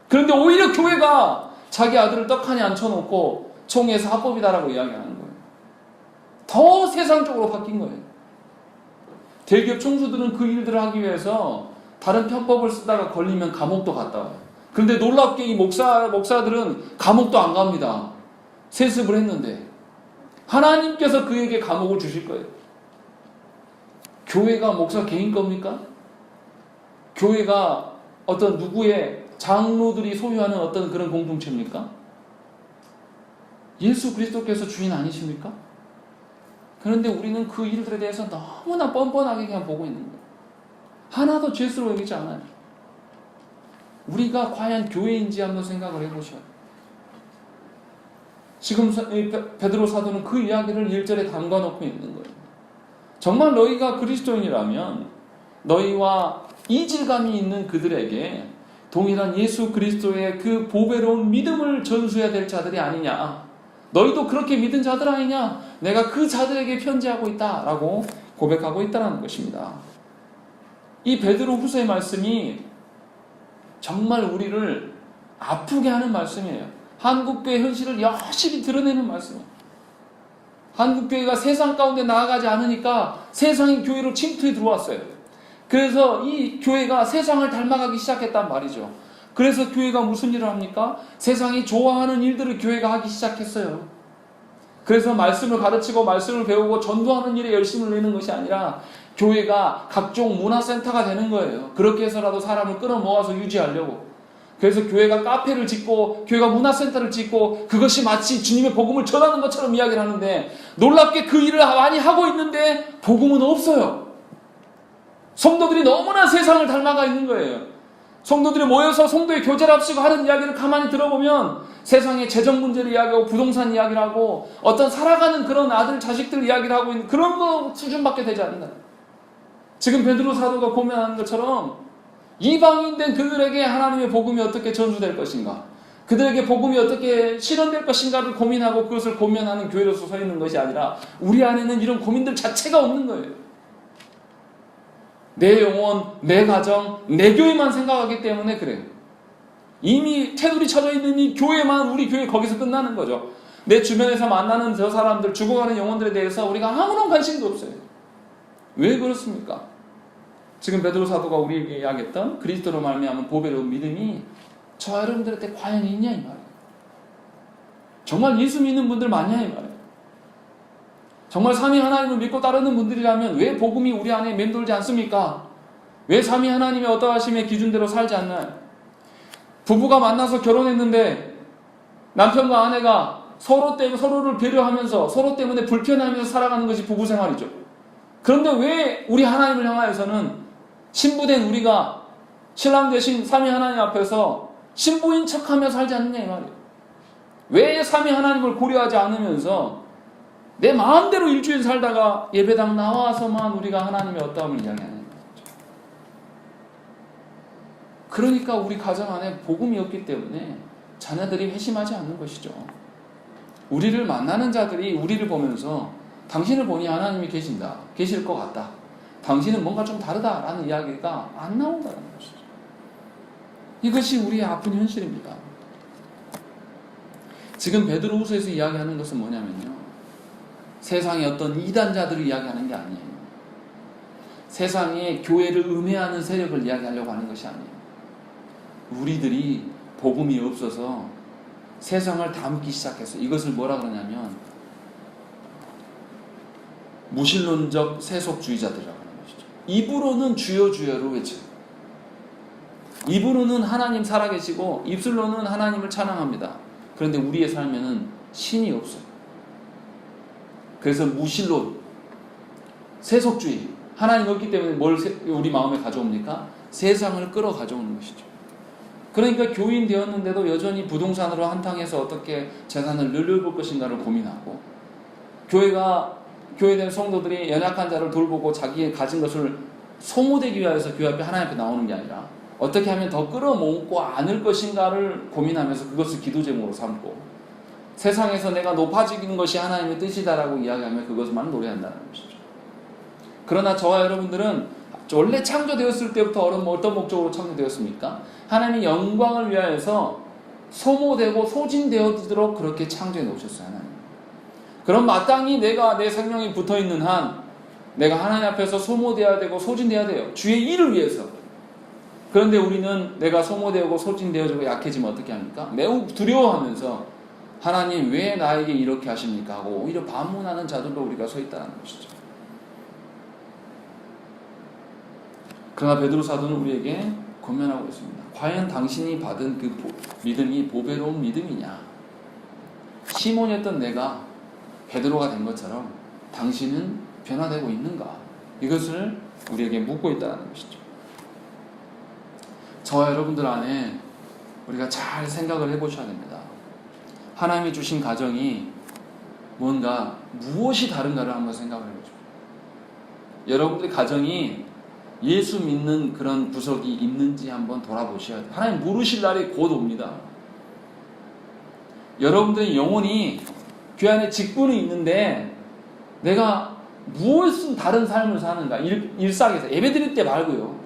그런데 오히려 교회가 자기 아들을 떡하니 앉혀놓고 총회에서 합법이다라고 이야기하는 거예요. 더 세상적으로 바뀐 거예요. 대기업 총수들은 그 일들을 하기 위해서 다른 편법을 쓰다가 걸리면 감옥도 갔다 와요. 그런데 놀랍게 이 목사들은 감옥도 안 갑니다. 세습을 했는데 하나님께서 그에게 감옥을 주실 거예요. 교회가 목사 개인 겁니까? 교회가 어떤 누구의 장로들이 소유하는 어떤 그런 공동체입니까? 예수 그리스도께서 주인 아니십니까? 그런데 우리는 그 일들에 대해서 너무나 뻔뻔하게 그냥 보고 있는 거예요. 하나도 죄스러워 여기지 않아요. 우리가 과연 교회인지 한번 생각을 해보셔요. 지금 베드로 사도는 그 이야기를 1절에 담가놓고 있는 거예요. 정말 너희가 그리스도인이라면 너희와 이질감이 있는 그들에게 동일한 예수 그리스도의 그 보배로운 믿음을 전수해야 될 자들이 아니냐. 너희도 그렇게 믿은 자들 아니냐. 내가 그 자들에게 편지하고 있다라고 고백하고 있다는 것입니다. 이 베드로 후서의 말씀이 정말 우리를 아프게 하는 말씀이에요. 한국교회 현실을 여실히 드러내는 말씀이에요. 한국교회가 세상 가운데 나아가지 않으니까 세상이 교회로 침투해 들어왔어요. 그래서 이 교회가 세상을 닮아가기 시작했단 말이죠. 그래서 교회가 무슨 일을 합니까? 세상이 좋아하는 일들을 교회가 하기 시작했어요. 그래서 말씀을 가르치고 말씀을 배우고 전도하는 일에 열심을 내는 것이 아니라 교회가 각종 문화센터가 되는 거예요. 그렇게 해서라도 사람을 끌어모아서 유지하려고. 그래서 교회가 카페를 짓고 교회가 문화센터를 짓고 그것이 마치 주님의 복음을 전하는 것처럼 이야기를 하는데 놀랍게 그 일을 많이 하고 있는데 복음은 없어요. 성도들이 너무나 세상을 닮아가 있는 거예요. 성도들이 모여서 성도의 교제를 합시고 하는 이야기를 가만히 들어보면 세상의 재정 문제를 이야기하고 부동산 이야기를 하고 어떤 살아가는 그런 아들 자식들 이야기를 하고 있는 그런 거 수준밖에 되지 않는다. 지금 베드로 사도가 고민하는 것처럼 이방인된 그들에게 하나님의 복음이 어떻게 전수될 것인가, 그들에게 복음이 어떻게 실현될 것인가를 고민하고 그것을 고민하는 교회로서 서 있는 것이 아니라 우리 안에는 이런 고민들 자체가 없는 거예요. 내 영혼, 내 가정, 내 교회만 생각하기 때문에 그래요. 이미 테두리 쳐져 있는 이 교회만, 우리 교회 거기서 끝나는 거죠. 내 주변에서 만나는 저 사람들, 죽어가는 영혼들에 대해서 우리가 아무런 관심도 없어요. 왜 그렇습니까? 지금 베드로 사도가 우리에게 이야기했던 그리스도로 말미암은 보배로운 믿음이 저와 여러분들한테 과연 있냐 이 말이에요. 정말 예수 믿는 분들 많냐 이 말이에요. 정말 삼위 하나님을 믿고 따르는 분들이라면 왜 복음이 우리 안에 맴돌지 않습니까? 왜 삼위 하나님의 어떠하심의 기준대로 살지 않나요? 부부가 만나서 결혼했는데 남편과 아내가 서로 때문에 서로를 배려하면서 서로 때문에 불편해하면서 살아가는 것이 부부 생활이죠. 그런데 왜 우리 하나님을 향하여서는 신부된 우리가 신랑 되신 삼위 하나님 앞에서 신부인 척하며 살지 않느냐 이 말이에요. 왜 삼위 하나님을 고려하지 않으면서 내 마음대로 일주일 살다가 예배당 나와서만 우리가 하나님의 어떠함을 이야기하는 거죠. 그러니까 우리 가정 안에 복음이 없기 때문에 자녀들이 회심하지 않는 것이죠. 우리를 만나는 자들이 우리를 보면서 당신을 보니 하나님이 계실 것 같다. 당신은 뭔가 좀 다르다라는 이야기가 안 나온다는 것이죠. 이것이 우리의 아픈 현실입니다. 지금 베드로후서에서 이야기하는 것은 뭐냐면요. 세상의 어떤 이단자들을 이야기하는 게 아니에요. 세상에 교회를 음해하는 세력을 이야기하려고 하는 것이 아니에요. 우리들이 복음이 없어서 세상을 담기 시작해서 이것을 뭐라 그러냐면 무신론적 세속주의자들이라고 하는 것이죠. 입으로는 주여 주여로 외쳐요. 입으로는 하나님 살아계시고 입술로는 하나님을 찬양합니다. 그런데 우리의 삶에는 신이 없어요. 그래서 무신론, 세속주의, 하나님 없기 때문에 뭘 우리 마음에 가져옵니까? 세상을 끌어 가져오는 것이죠. 그러니까 교인 되었는데도 여전히 부동산으로 한탕해서 어떻게 재산을 늘려볼 것인가를 고민하고, 교회된 성도들이 연약한 자를 돌보고 자기의 가진 것을 소모되기 위해서 교회 앞에 하나님 앞에 나오는 게 아니라 어떻게 하면 더 끌어모으고 안을 것인가를 고민하면서 그것을 기도 제목으로 삼고, 세상에서 내가 높아지는 것이 하나님의 뜻이다라고 이야기하며 그것만 노래한다는 것이죠. 그러나 저와 여러분들은 원래 창조되었을 때부터 어떤 목적으로 창조되었습니까? 하나님의 영광을 위하여서 소모되고 소진되어지도록 그렇게 창조해 놓으셨어요. 하나님. 그럼 마땅히 내가 내 생명이 붙어있는 한 내가 하나님 앞에서 소모되어야 되고 소진되어야 돼요. 주의 일을 위해서. 그런데 우리는 내가 소모되고 소진되어지고 약해지면 어떻게 합니까? 매우 두려워하면서 하나님 왜 나에게 이렇게 하십니까? 하고 오히려 반문하는 자들로 우리가 서 있다는 것이죠. 그러나 베드로 사도는 우리에게 권면하고 있습니다. 과연 당신이 받은 그 믿음이 보배로운 믿음이냐? 시몬이었던 내가 베드로가 된 것처럼 당신은 변화되고 있는가? 이것을 우리에게 묻고 있다는 것이죠. 저와 여러분들 안에 우리가 잘 생각을 해보셔야 됩니다. 하나님이 주신 가정이 뭔가 무엇이 다른가를 한번 생각을 해보죠. 여러분들의 가정이 예수 믿는 그런 구석이 있는지 한번 돌아보셔야 돼요. 하나님 물으실 날이 곧 옵니다. 여러분들의 영혼이 교회 안에 직분이 있는데 내가 무엇은 다른 삶을 사는가? 일상에서 예배 드릴 때 말고요.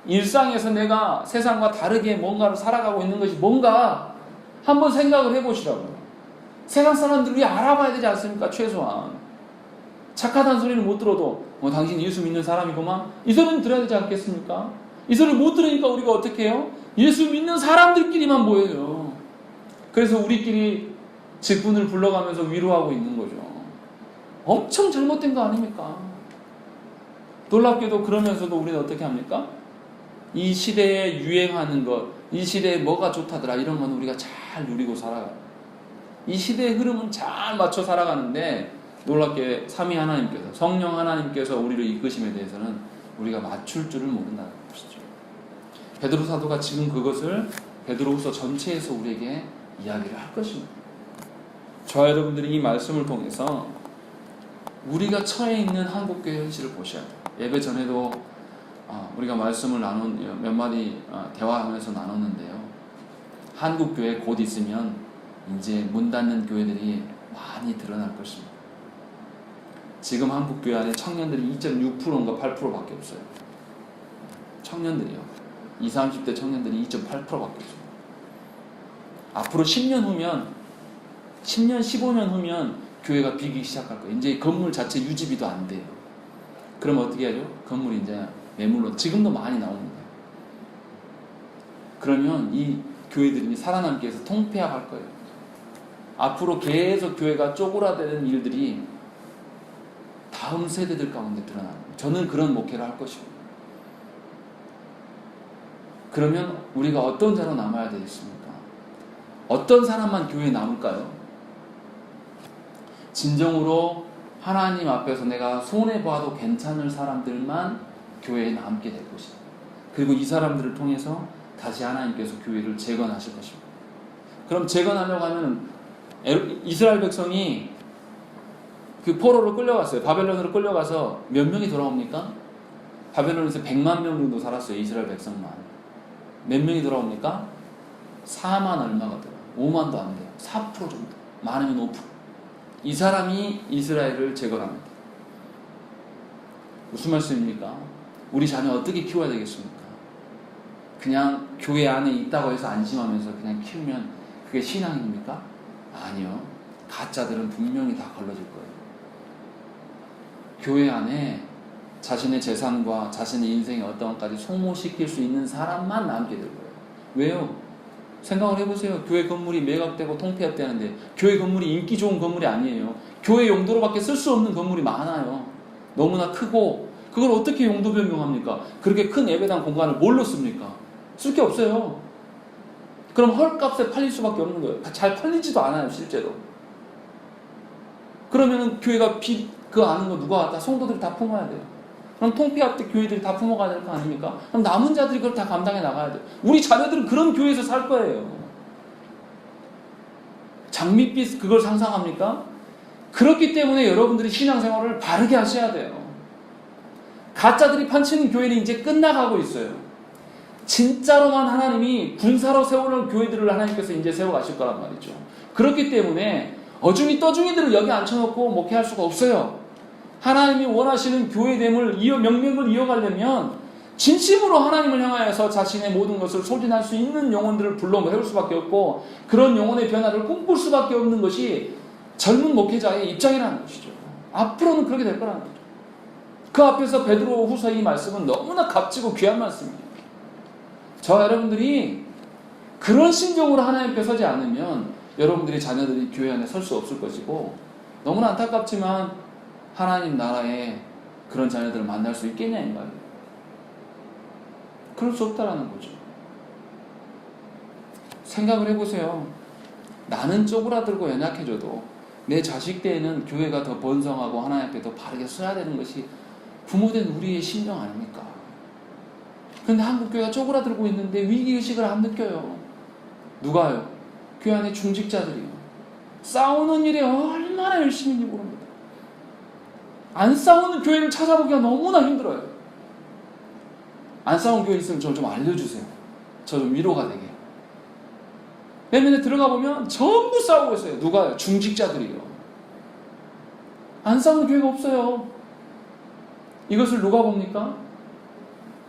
일상에서 내가 세상과 다르게 뭔가를 살아가고 있는 것이 뭔가 한번 생각을 해보시라고요. 세상 사람들이 알아봐야 되지 않습니까? 최소한 착하다는 소리는 못 들어도 당신 예수 믿는 사람이구만, 이 소리는 들어야 되지 않겠습니까? 이 소리를 못 들으니까 우리가 어떻게 해요? 예수 믿는 사람들끼리만 모여요. 그래서 우리끼리 직분을 불러가면서 위로하고 있는 거죠. 엄청 잘못된 거 아닙니까? 놀랍게도 그러면서도 우리는 어떻게 합니까? 이 시대에 유행하는 것, 이 시대에 뭐가 좋다더라 이런 건 우리가 잘 누리고 살아가요. 이 시대의 흐름은 잘 맞춰 살아가는데 놀랍게 삼위 하나님께서, 성령 하나님께서 우리를 이끄심에 대해서는 우리가 맞출 줄을 모른다는 것이죠. 베드로 사도가 지금 그것을 베드로후서 전체에서 우리에게 이야기를 할 것입니다. 저와 여러분들이 이 말씀을 통해서 우리가 처해 있는 한국교회 현실을 보셔야 돼요. 예배 전에도 우리가 말씀을 몇 마디 대화하면서 나눴는데요. 한국교회 곧 있으면 이제 문 닫는 교회들이 많이 드러날 것입니다. 지금 한국교회 안에 청년들이 2.6%인가 8%밖에 없어요. 청년들이요. 20, 30대 청년들이 2.8%밖에 없어요. 앞으로 10년 후면 10년, 15년 후면 교회가 비기 시작할 거예요. 이제 건물 자체 유지비도 안 돼요. 그럼 어떻게 하죠? 건물이 이제 매물로 지금도 많이 나옵니다. 그러면 이 교회들이 살아남기 위해서 통폐합할 거예요. 앞으로 계속 교회가 쪼그라드는 일들이 다음 세대들 가운데 드러나는 거예요. 저는 그런 목회를 할 것이고. 그러면 우리가 어떤 자로 남아야 되겠습니까? 어떤 사람만 교회에 남을까요? 진정으로 하나님 앞에서 내가 손해봐도 괜찮을 사람들만 교회에 남게 될 것이다. 그리고 이 사람들을 통해서 다시 하나님께서 교회를 재건하실 것입니다. 그럼 재건하려고 하면 이스라엘 백성이 그 포로로 끌려갔어요. 바벨론으로 끌려가서 몇 명이 돌아옵니까? 바벨론에서 100만 명 정도 살았어요. 이스라엘 백성만. 몇 명이 돌아옵니까? 4만 얼마가 돼요. 5만도 안 돼요. 4% 정도. 많으면 5%. 이 사람이 이스라엘을 재건합니다. 무슨 말씀입니까? 우리 자녀 어떻게 키워야 되겠습니까? 그냥 교회 안에 있다고 해서 안심하면서 그냥 키우면 그게 신앙입니까? 아니요. 가짜들은 분명히 다 걸러질 거예요. 교회 안에 자신의 재산과 자신의 인생의 어떤 것까지 소모시킬 수 있는 사람만 남게 될 거예요. 왜요? 생각을 해보세요. 교회 건물이 매각되고 통폐합되는데 교회 건물이 인기 좋은 건물이 아니에요. 교회 용도로밖에 쓸 수 없는 건물이 많아요. 너무나 크고 그걸 어떻게 용도 변경합니까? 그렇게 큰 예배당 공간을 뭘로 씁니까? 쓸 게 없어요. 그럼 헐값에 팔릴 수밖에 없는 거예요. 잘 팔리지도 않아요, 실제로. 그러면은 교회가 그거 아는 거 누가 다 성도들이 다 품어야 돼요. 그럼 통폐합 때 교회들이 다 품어가야 될 거 아닙니까? 그럼 남은 자들이 그걸 다 감당해 나가야 돼요. 우리 자녀들은 그런 교회에서 살 거예요. 장밋빛 그걸 상상합니까? 그렇기 때문에 여러분들이 신앙생활을 바르게 하셔야 돼요. 가짜들이 판치는 교회는 이제 끝나가고 있어요. 진짜로만 하나님이 군사로 세우는 교회들을 하나님께서 이제 세워가실 거란 말이죠. 그렇기 때문에 어중이 떠중이들을 여기 앉혀놓고 목회할 수가 없어요. 하나님이 원하시는 교회됨을 명맥을 이어가려면 진심으로 하나님을 향하여서 자신의 모든 것을 소진할 수 있는 영혼들을 불러 모을 수밖에 없고 그런 영혼의 변화를 꿈꿀 수밖에 없는 것이 젊은 목회자의 입장이라는 것이죠. 앞으로는 그렇게 될 거라는 거죠. 그 앞에서 베드로 후서 이 말씀은 너무나 값지고 귀한 말씀입니다. 저와 여러분들이 그런 심정으로 하나님 앞에 서지 않으면 여러분들의 자녀들이 교회 안에 설 수 없을 것이고 너무나 안타깝지만 하나님 나라에 그런 자녀들을 만날 수 있겠냐 이 말이에요. 그럴 수 없다라는 거죠. 생각을 해보세요. 나는 쪼그라들고 연약해져도 내 자식 때에는 교회가 더 번성하고 하나님 앞에 더 바르게 서야 되는 것이 부모된 우리의 심정 아닙니까? 그런데 한국교회가 쪼그라들고 있는데 위기의식을 안 느껴요. 누가요? 교회 안에 중직자들이요. 싸우는 일에 얼마나 열심인지 모릅니다. 안 싸우는 교회를 찾아보기가 너무나 힘들어요. 안 싸운 교회 있으면 좀 알려주세요. 저 좀 위로가 되게. 내면에 들어가 보면 전부 싸우고 있어요. 누가요? 중직자들이요. 안 싸우는 교회가 없어요. 이것을 누가 봅니까?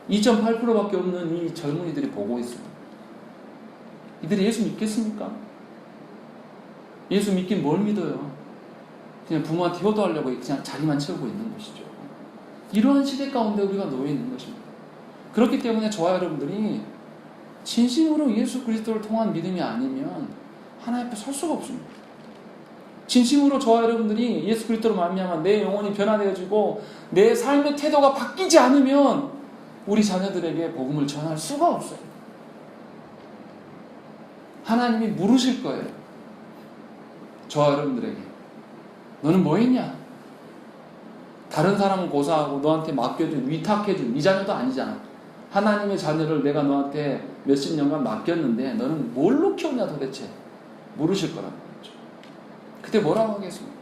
2.8%밖에 없는 이 젊은이들이 보고 있습니다. 이들이 예수 믿겠습니까? 예수 믿긴 뭘 믿어요? 그냥 부모한테 효도하려고 그냥 자기만 채우고 있는 것이죠. 이러한 시대 가운데 우리가 놓여 있는 것입니다. 그렇기 때문에 저와 여러분들이 진심으로 예수 그리스도를 통한 믿음이 아니면 하나님 앞에 설 수가 없습니다. 진심으로 저와 여러분들이 예수 그리스도로 말미암아 내 영혼이 변화되어지고 내 삶의 태도가 바뀌지 않으면 우리 자녀들에게 복음을 전할 수가 없어요. 하나님이 물으실 거예요. 저와 여러분들에게 너는 뭐 했냐? 다른 사람은 고사하고 너한테 맡겨준 위탁해준 네 자녀도 아니잖아. 하나님의 자녀를 내가 너한테 몇십 년간 맡겼는데 너는 뭘로 키웠냐 도대체? 물으실 거란 말이죠. 그때 뭐라고 하겠습니까?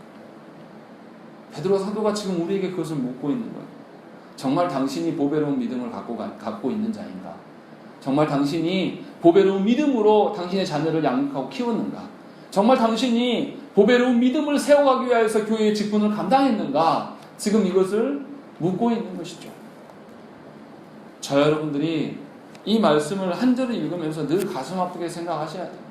베드로 사도가 지금 우리에게 그것을 묻고 있는 거예요. 정말 당신이 보배로운 믿음을 갖고 있는 자인가? 정말 당신이 보배로운 믿음으로 당신의 자녀를 양육하고 키웠는가? 정말 당신이 보배로운 믿음을 세워가기 위해서 교회의 직분을 감당했는가? 지금 이것을 묻고 있는 것이죠. 저 여러분들이 이 말씀을 한 절을 읽으면서 늘 가슴 아프게 생각하셔야 돼요.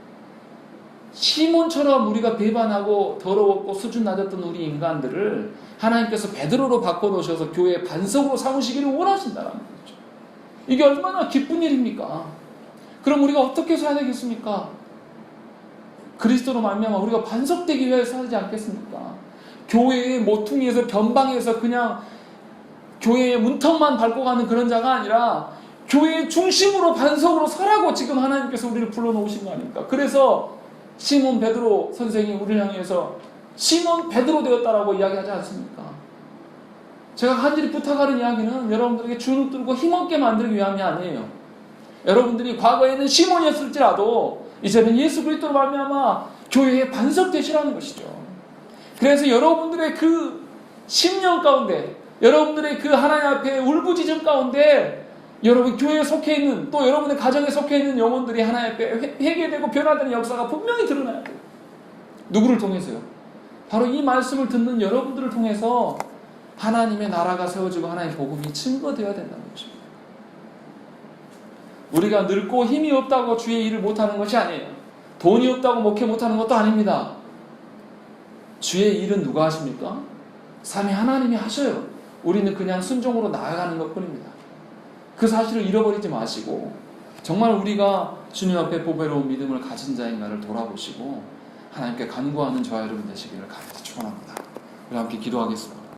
시몬처럼 우리가 배반하고 더러웠고 수준 낮았던 우리 인간들을 하나님께서 베드로로 바꿔놓으셔서 교회의 반석으로 삼으시기를 원하신다는 거죠. 이게 얼마나 기쁜 일입니까? 그럼 우리가 어떻게 살아야 되겠습니까? 그리스도로 말미암아 우리가 반석되기 위해서 살지 않겠습니까? 교회의 모퉁이에서 변방에서 그냥 교회의 문턱만 밟고 가는 그런 자가 아니라 교회의 중심으로 반석으로 서라고 지금 하나님께서 우리를 불러놓으신 거 아닙니까? 그래서 시몬 베드로 선생이 우리를 향해서 시몬 베드로 되었다라고 이야기하지 않습니까? 제가 간절히 부탁하는 이야기는 여러분들에게 주눅 들고 힘없게 만들기 위함이 아니에요. 여러분들이 과거에는 시몬이었을지라도 이제는 예수 그리스도로 말미암아 교회의 반석 되시라는 것이죠. 그래서 여러분들의 그 10년 가운데, 여러분들의 그 하나님 앞에 울부짖음 가운데 여러분 교회에 속해 있는, 또 여러분의 가정에 속해 있는 영혼들이 하나님 앞에 회개되고 변화되는 역사가 분명히 드러나야 돼요. 누구를 통해서요? 바로 이 말씀을 듣는 여러분들을 통해서 하나님의 나라가 세워지고 하나님의 복음이 증거되어야 된다는 것입니다. 우리가 늙고 힘이 없다고 주의 일을 못하는 것이 아니에요. 돈이 없다고 목회 못하는 것도 아닙니다. 주의 일은 누가 하십니까? 삼위 하나님이 하셔요. 우리는 그냥 순종으로 나아가는 것뿐입니다. 그 사실을 잃어버리지 마시고 정말 우리가 주님 앞에 보배로운 믿음을 가진 자인가를 돌아보시고 하나님께 간구하는 저와 여러분 되시기를 간절히 축원합니다. 우리 함께 기도하겠습니다.